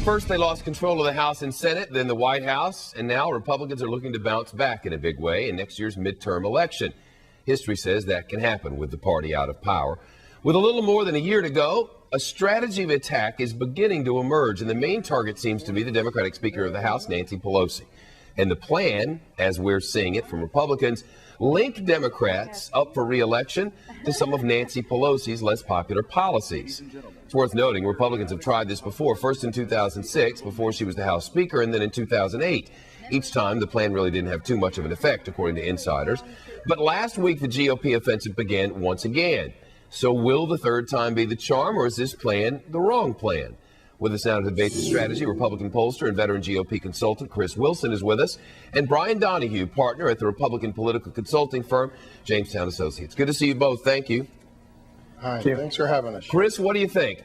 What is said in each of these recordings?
First, they lost control of the House and Senate, then the White House, and now Republicans are looking to bounce back in a big way in next year's midterm election. History says that can happen with the party out of power. With a little more than a year to go, a strategy of attack is beginning to emerge, and the main target seems to be the Democratic Speaker of the House, Nancy Pelosi. And the plan, as we're seeing it from Republicans, link Democrats up for re-election to some of Nancy Pelosi's less popular policies. It's worth noting Republicans have tried this before, first in 2006, before she was the House Speaker, and then in 2008. Each time, the plan really didn't have too much of an effect, according to insiders. But last week, the GOP offensive began once again. So will the third time be the charm, or is this plan the wrong plan? With us now to debate the strategy, Republican pollster and veteran GOP consultant Chris Wilson is with us, and Brian Donahue, partner at the Republican political consulting firm Jamestown Associates. Good to see you both. Thank you. Hi, thanks for having us. Chris, what do you think?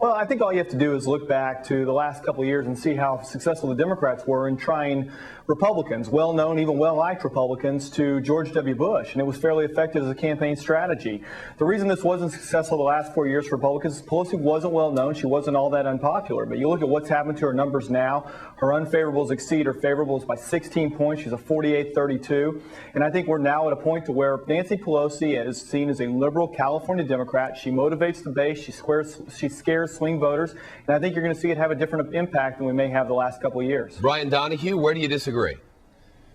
Well, I think all you have to do is look back to the last couple of years and see how successful the Democrats were in trying Republicans, well-known, even well-liked Republicans, to George W. Bush, and it was fairly effective as a campaign strategy. The reason this wasn't successful the last 4 years for Republicans is Pelosi wasn't well-known. She wasn't all that unpopular. But you look at what's happened to her numbers now. Her unfavorables exceed her favorables by 16 points. She's a 48-32. And I think we're now at a point to where Nancy Pelosi is seen as a liberal California Democrat. She motivates the base. She scares swing voters. And I think you're going to see it have a different impact than we may have the last couple of years. Brian Donahue, where do you disagree?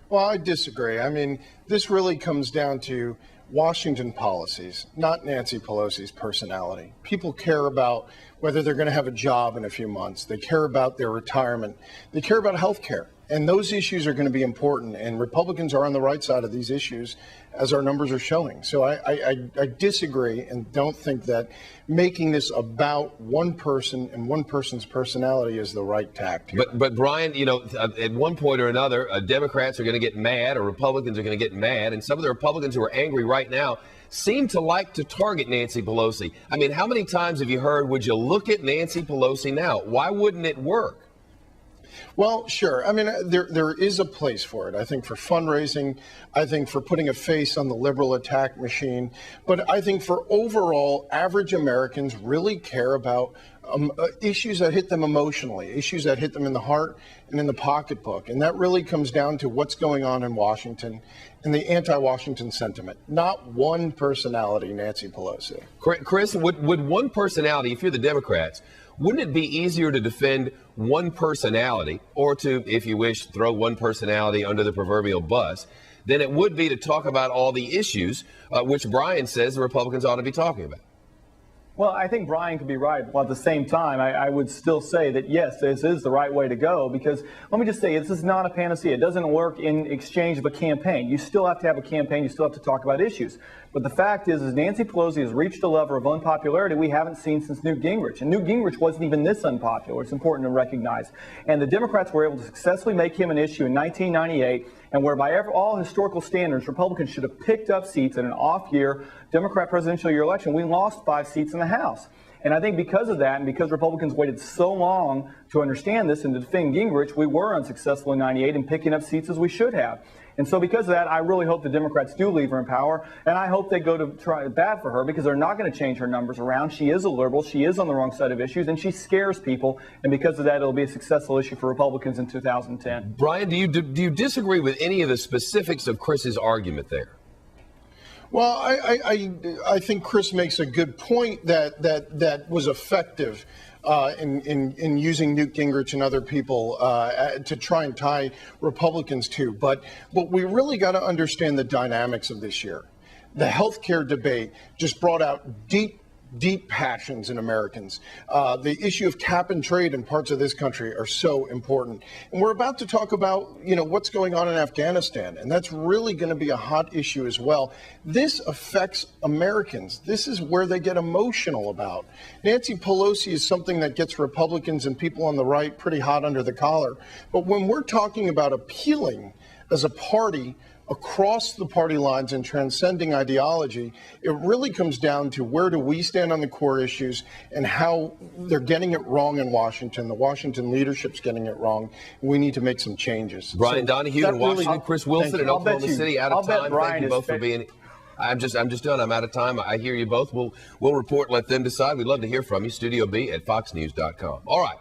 Well, I disagree. I mean, this really comes down to Washington policies, not Nancy Pelosi's personality. People care about whether they're going to have a job in a few months. They care about their retirement. They care about health care. And those issues are going to be important. And Republicans are on the right side of these issues, as our numbers are showing. So I disagree and don't think that making this about one person and one person's personality is the right tact here. But Brian, you know, at one point or another, Democrats are going to get mad or Republicans are going to get mad. And some of the Republicans who are angry right now seem to like to target Nancy Pelosi. I mean, how many times have you heard, would you look at Nancy Pelosi now? Why wouldn't it work? Well, sure. I mean, there is a place for it. I think for fundraising, I think for putting a face on the liberal attack machine. But I think for overall, average Americans really care about issues that hit them emotionally, issues that hit them in the heart and in the pocketbook. And that really comes down to what's going on in Washington and the anti-Washington sentiment, not one personality, Nancy Pelosi. Chris, would one personality, if you're the Democrats, wouldn't it be easier to defend one personality or to, if you wish, throw one personality under the proverbial bus than it would be to talk about all the issues which Brian says the Republicans ought to be talking about? Well, I think Brian could be right. Well, at the same time, I would still say that, yes, this is the right way to go, because let me just say, this is not a panacea. It doesn't work in exchange of a campaign. You still have to have a campaign. You still have to talk about issues. But the fact is Nancy Pelosi has reached a level of unpopularity we haven't seen since Newt Gingrich. And Newt Gingrich wasn't even this unpopular. It's important to recognize. And the Democrats were able to successfully make him an issue in 1998, and where by all historical standards, Republicans should have picked up seats in an off-year Democrat presidential year election. We lost 5 seats in the House. And I think because of that, and because Republicans waited so long to understand this and to defend Gingrich, we were unsuccessful in 98 in picking up seats as we should have. And so because of that, I really hope the Democrats do leave her in power, and I hope they go to try bad for her, because they're not going to change her numbers around. She is a liberal. She is on the wrong side of issues, and she scares people. And because of that, it'll be a successful issue for Republicans in 2010. Brian, do you disagree with any of the specifics of Chris's argument there? Well, I think Chris makes a good point that was effective in using Newt Gingrich and other people to try and tie Republicans to. But we really got to understand the dynamics of this year. The health care debate just brought out deep passions in Americans. The issue of cap and trade in parts of this country are so important. And we're about to talk about, what's going on in Afghanistan, and that's really going to be a hot issue as well. This affects Americans. This is where they get emotional about. Nancy Pelosi is something that gets Republicans and people on the right pretty hot under the collar. But when we're talking about appealing as a party across the party lines and transcending ideology, it really comes down to where do we stand on the core issues and how they're getting it wrong in Washington. The Washington leadership's getting it wrong. We need to make some changes. Brian Donahue in Washington, Chris Wilson in Oklahoma City, out of time. Thank you both for being. I'm just done. I'm out of time. I hear you both. We'll report. Let them decide. We'd love to hear from you. Studio B at foxnews.com. All right.